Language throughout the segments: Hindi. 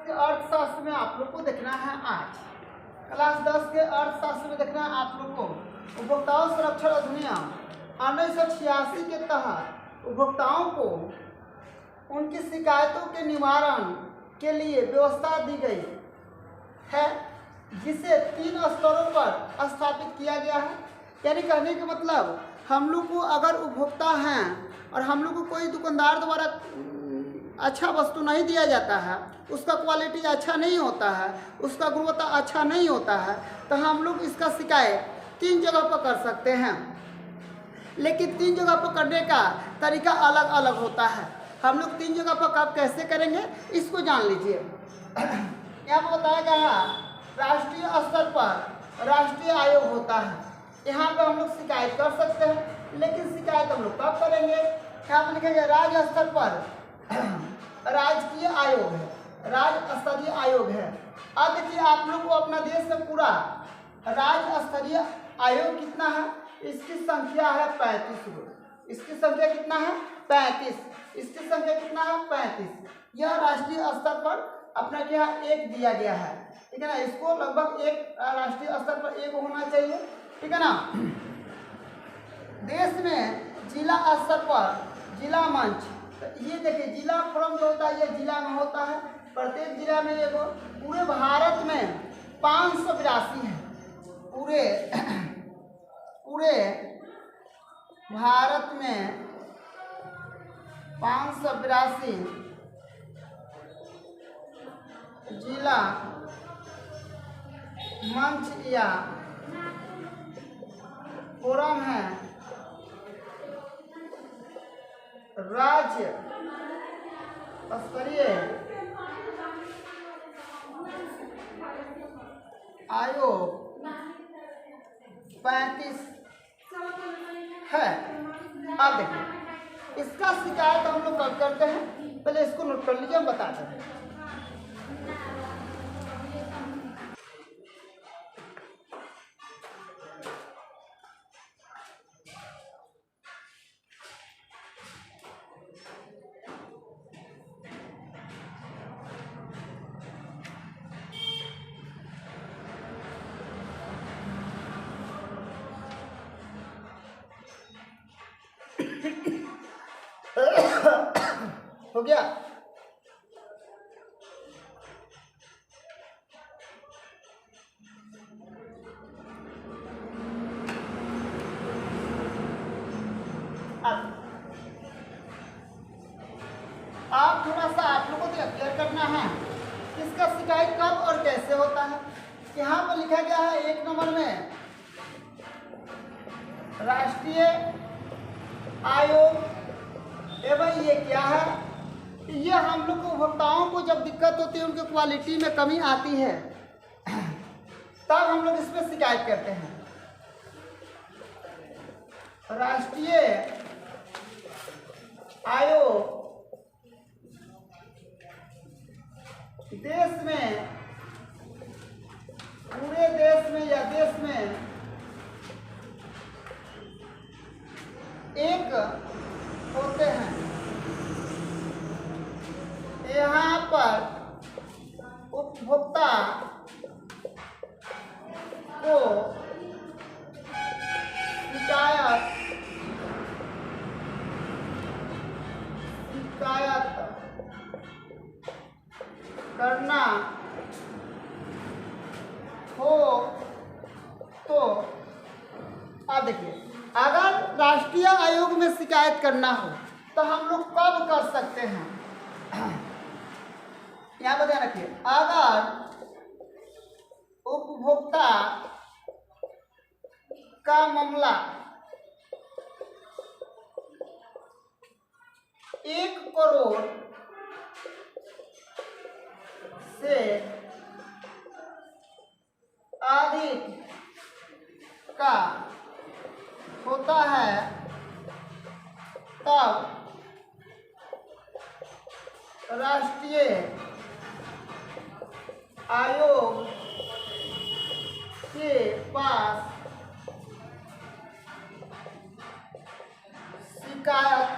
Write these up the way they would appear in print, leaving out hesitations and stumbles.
के अर्थशास्त्र में आप लोग को देखना है आज। क्लास 10 के अर्थशास्त्र में देखना है आप लोग को उपभोक्ताओं संरक्षण अधिनियम 1986 के तहत उपभोक्ताओं को उनकी शिकायतों के निवारण के लिए व्यवस्था दी गई है, जिसे 3 स्तरों पर स्थापित किया गया है। यानी कहने का मतलब हम लोग को अगर उपभोक्ता हैं और हम लोग को कोई दुकानदार द्वारा अच्छा वस्तु नहीं दिया जाता है, उसका क्वालिटी अच्छा नहीं होता है, उसका गुणवत्ता अच्छा नहीं होता है, तो हम लोग इसका शिकायत 3 जगह पर कर सकते हैं। लेकिन 3 जगह पर करने का तरीका अलग अलग होता है। हम लोग 3 जगह पर कब कैसे करेंगे इसको जान लीजिए। यहाँ पर बताया गया है राष्ट्रीय स्तर पर राष्ट्रीय आयोग होता है, यहाँ पर हम लोग शिकायत कर सकते हैं। लेकिन शिकायत हम लोग कब करेंगे? यहाँ पर लिखेंगे राज्य स्तर पर राजकीय आयोग है, राज्य स्तरीय आयोग है। अब देखिए आप लोग को अपना देश में पूरा राज्य स्तरीय आयोग कितना है? इसकी संख्या है 35। इसकी संख्या कितना है? 35। इसकी संख्या कितना है? 35। यह राष्ट्रीय स्तर पर अपना क्या 1 दिया गया है, ठीक है ना। इसको लगभग 1 राष्ट्रीय स्तर पर 1 होना चाहिए, ठीक है ना। देश में जिला स्तर पर जिला मंच, तो ये देखिए जिला फोरम जो होता है ये जिला में होता है। प्रत्येक जिला में एगो। पूरे भारत में 582 है। पूरे भारत में 582 जिला मंच या फोरम है। राज्य स्तरीय आयोग 35 है। अब देखिए इसका शिकायत हम लोग कब करते हैं, पहले इसको नोट कर लीजिए, हम बताते हैं। हो गया? आप थोड़ा सा आप लोगों को क्लियर करना है इसका शिकायत कब और कैसे होता है। यहाँ पर लिखा गया है 1 नंबर में राष्ट्रीय आयोग एवं ये क्या है? ये हम लोग को उपभोक्ताओं को जब दिक्कत होती है, उनके क्वालिटी में कमी आती है, तब हम लोग इस पर शिकायत करते हैं। राष्ट्रीय आयोग देश में, पूरे देश में या देश में एक होते हैं। यहाँ पर उपभोक्ता को शिकायत करना हो तो आप देखिए अगर राष्ट्रीय आयोग में शिकायत करना हो तो हम लोग कब कर सकते हैं? यहाँ पर ध्यान रखिए, अगर उपभोक्ता का मामला 1 करोड़ से अधिक का होता है, तब राष्ट्रीय आयोग के पास शिकायत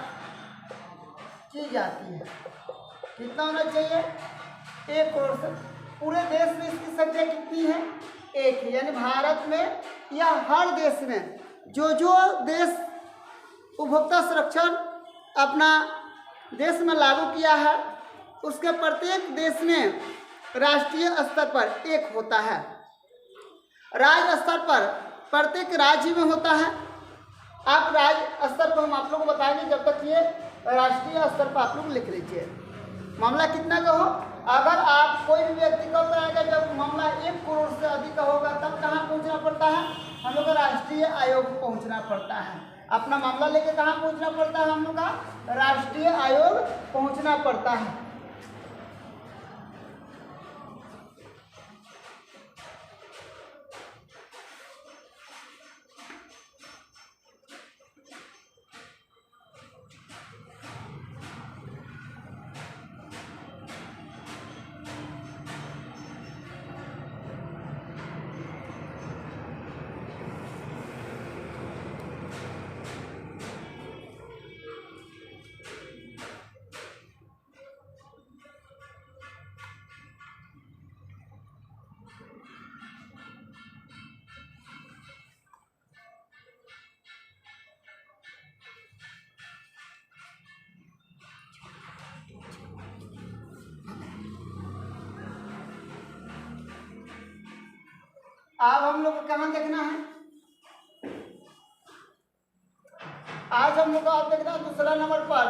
की जाती है। कितना होना चाहिए? 1 करोड़ से। पूरे देश में इसकी संख्या कितनी है? 1 है। यानी भारत में या हर देश में जो देश उपभोक्ता संरक्षण अपना देश में लागू किया है, उसके प्रत्येक देश में राष्ट्रीय स्तर पर 1 होता है, राज्य स्तर पर प्रत्येक राज्य में होता है। आप राज्य स्तर पर हम आप लोग को बताएंगे, जब तक ये राष्ट्रीय स्तर पर आप लोग लिख लीजिए। मामला कितना का हो, अगर आप कोई भी व्यक्ति कब कराएगा, जब मामला 1 करोड़ से अधिक का होगा, तब कहाँ पहुँचना पड़ता है? हम लोग का राष्ट्रीय आयोग पहुँचना पड़ता है। अपना मामला लेके कहाँ पहुँचना पड़ता है? हम लोग का राष्ट्रीय आयोग पहुँचना पड़ता है। अब हम लोग को कहाँ देखना है? आज हम लोग को आप देखना है दूसरा नंबर पर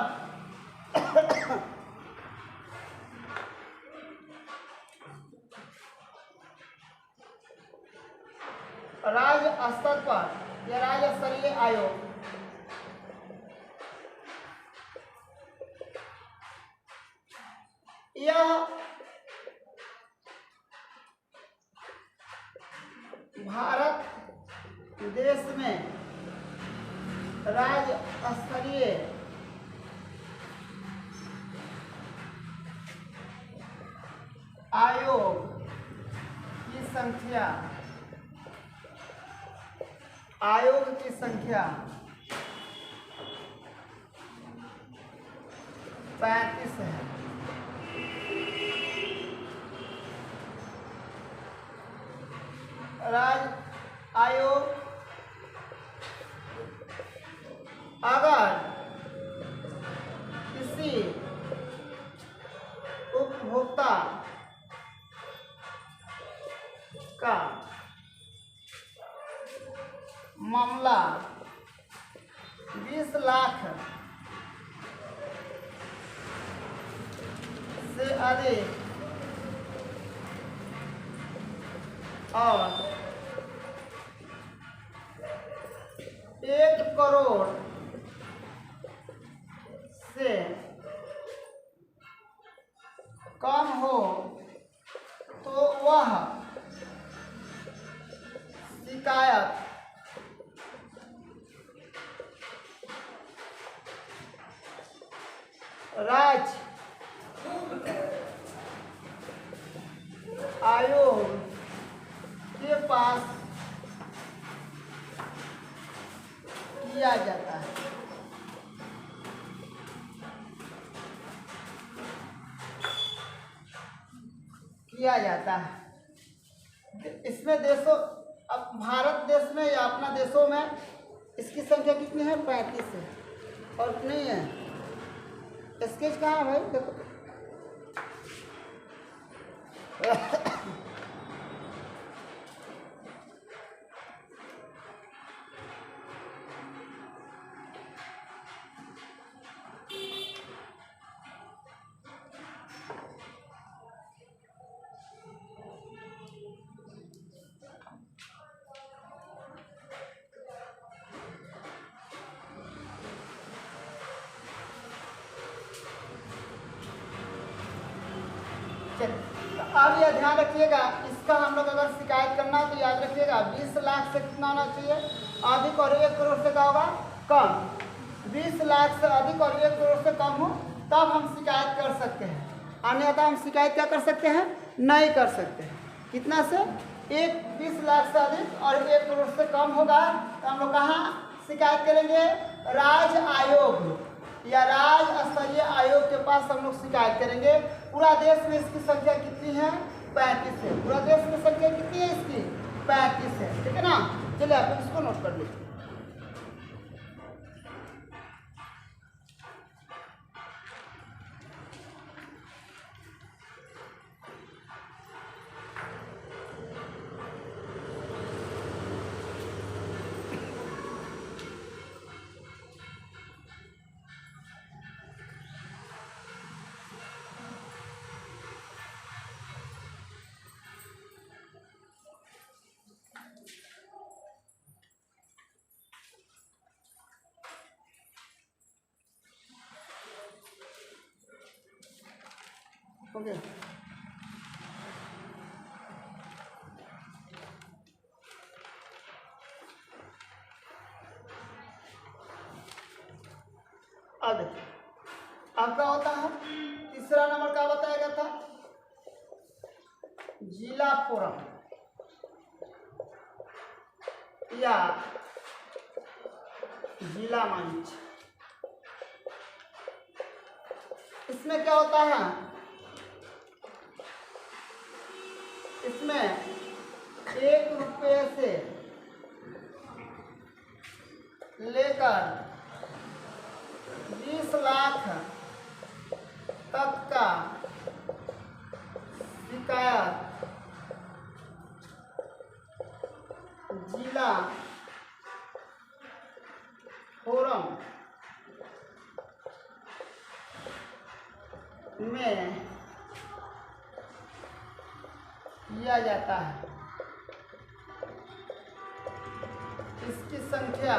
राज्य स्तर पर या राज्य स्तरीय आयोग। यह भारत देश में राज्य स्तरीय आयोग की संख्या 35 है। राज्य आयोग अगर किसी उपभोक्ता का मामला 20 लाख से अधिक और 1 करोड़ से कम हो तो वह शिकायत राज्य आयोग के पास किया जाता है। इसमें देशों, अब भारत देश में या अपना देशों में इसकी संख्या कितनी है? 35 है। और नहीं है स्केच कहाँ है भाई? देखो अब यह ध्यान रखिएगा, इसका हम लोग अगर शिकायत करना है तो याद रखिएगा 20 लाख से कितना होना चाहिए? अधिक, और 1 करोड़ से क्या होगा? कम। 20 लाख से अधिक और 1 करोड़ से कम हो तब हम शिकायत कर सकते हैं, अन्यथा हम शिकायत क्या कर सकते हैं? नहीं कर सकते हैं। कितना से? 20 लाख से अधिक और 1 करोड़ से कम होगा तो हम लोग कहाँ शिकायत करेंगे? राज्य आयोग। या राज्य स्तरीय आयोग के पास हम लोग शिकायत करेंगे। पूरा देश में इसकी संख्या कितनी है? 35 है। पूरा देश में संख्या कितनी है इसकी? 35 है। ठीक है ना। चलिए आप इसको नोट कर लीजिए। ओके अब देखिए अब क्या होता है। तीसरा नंबर क्या बताया गया था? जिला फोरम या जिला मंच। इसमें क्या होता है? इसमें 1 रुपये से लेकर 20 लाख तक का शिकायत जिला फोरम में किया जाता है। इसकी संख्या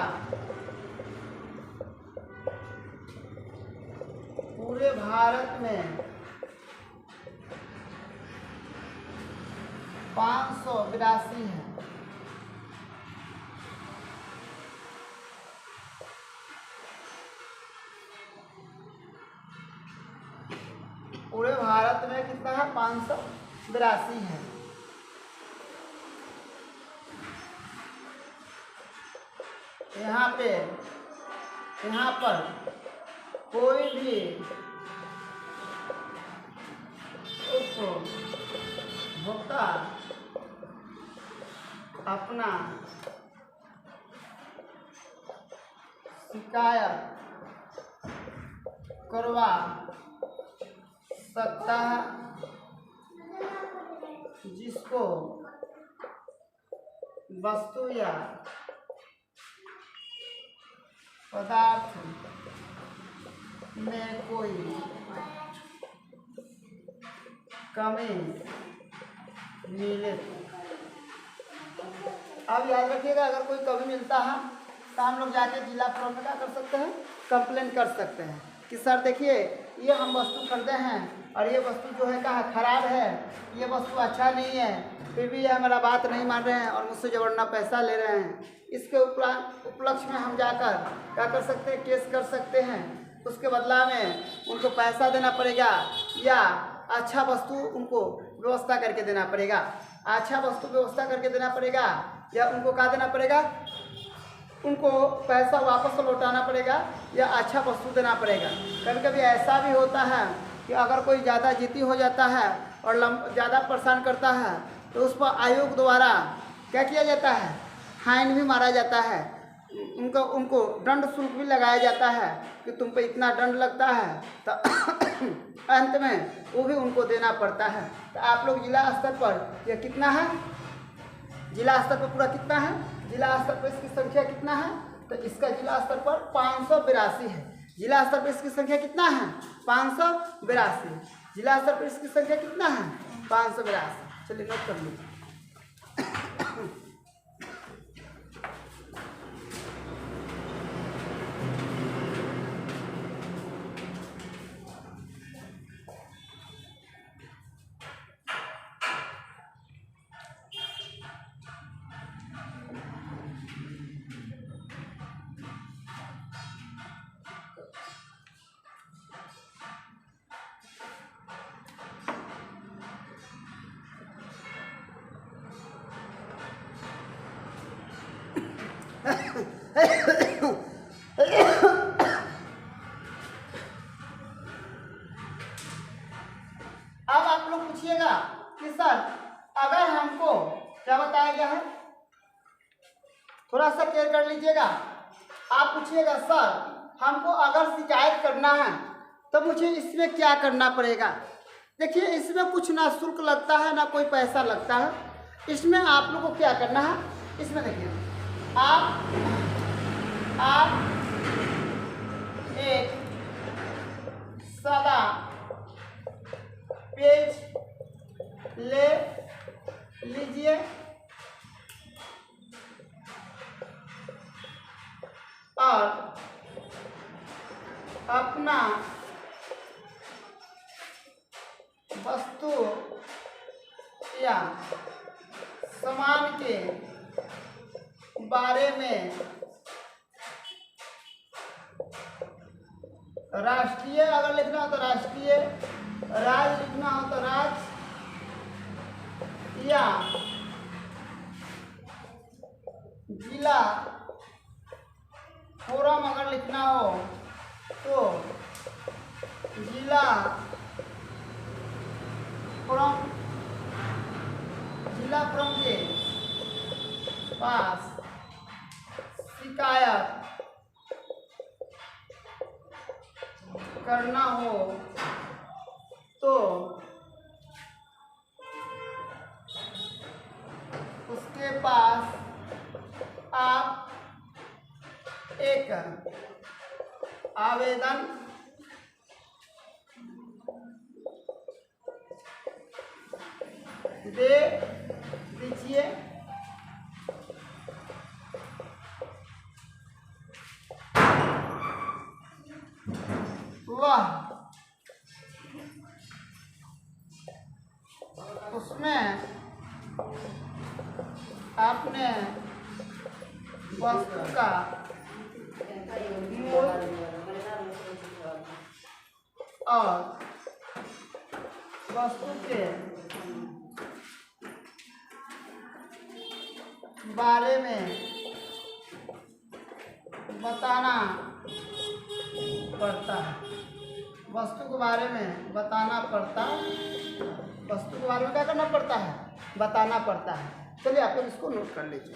पूरे भारत में 582 है। पूरे भारत में कितना है? 582 है। यहाँ पर कोई भी उपभोक्ता अपना शिकायत करवा सकता है, जिसको वस्तु या पदार्थ में कोई कमी मिले। अब याद रखिएगा, अगर कोई कमी मिलता है तो हम लोग जाके जिला फोरम में क्या कर सकते हैं? कंप्लेन कर सकते हैं कि सर देखिए ये हम वस्तु खरीदे हैं और ये वस्तु जो है कहा खराब है, ये वस्तु अच्छा नहीं है, फिर भी ये हमारा बात नहीं मान रहे हैं और मुझसे जबरना पैसा ले रहे हैं। इसके उपलक्ष्य में हम जाकर क्या कर सकते हैं? केस कर सकते हैं। उसके बदला में उनको पैसा देना पड़ेगा या अच्छा वस्तु उनको व्यवस्था करके देना पड़ेगा। अच्छा वस्तु व्यवस्था करके देना पड़ेगा या उनको क्या देना पड़ेगा? उनको पैसा वापस लौटाना पड़ेगा या अच्छा वस्तु देना पड़ेगा। कभी कभी ऐसा भी होता है कि अगर कोई ज़्यादा जिद्दी हो जाता है और ज़्यादा परेशान करता है तो उस पर आयोग द्वारा क्या किया जाता है? फाइन भी मारा जाता है। उनको दंड शुल्क भी लगाया जाता है कि तुम पे इतना दंड लगता है, तो अंत में वो भी उनको देना पड़ता है। तो आप लोग जिला स्तर पर यह कितना है? जिला स्तर पर पूरा कितना है? जिला स्तर पर इसकी संख्या कितना है? तो इसका जिला स्तर पर 582 है। जिला स्तर पर इसकी संख्या कितना है? 582। जिला स्तर पर इसकी संख्या कितना है? 582। चलिए नोट कर लीजिए। सर अगर हमको क्या बताया गया है, थोड़ा सा क्लियर कर लीजिएगा। आप पूछिएगा सर हमको अगर शिकायत करना है तो मुझे इसमें क्या करना पड़ेगा। देखिए इसमें कुछ ना शुल्क लगता है ना कोई पैसा लगता है। इसमें आप लोग को क्या करना है, इसमें देखिए आप एक सादा पेज ले लीजिए और अपना वस्तु या सामान के बारे में राष्ट्रीय अगर लिखना हो तो राष्ट्रीय, राज्य लिखना हो तो राज्य, या जिला फोरम अगर लिखना हो तो जिला फोरम, जिला फोरम के पास शिकायत करना हो तो उसके पास आप एक आवेदन दे दीजिए। वह उसमें आपने वस्तु का और वस्तु के बारे में बताना पड़ता है। वस्तु के बारे में बताना पड़ता, वस्तु के बारे में क्या करना पड़ता है, बताना पड़ता है। चलिए आप लोग इसको नोट कर लीजिए।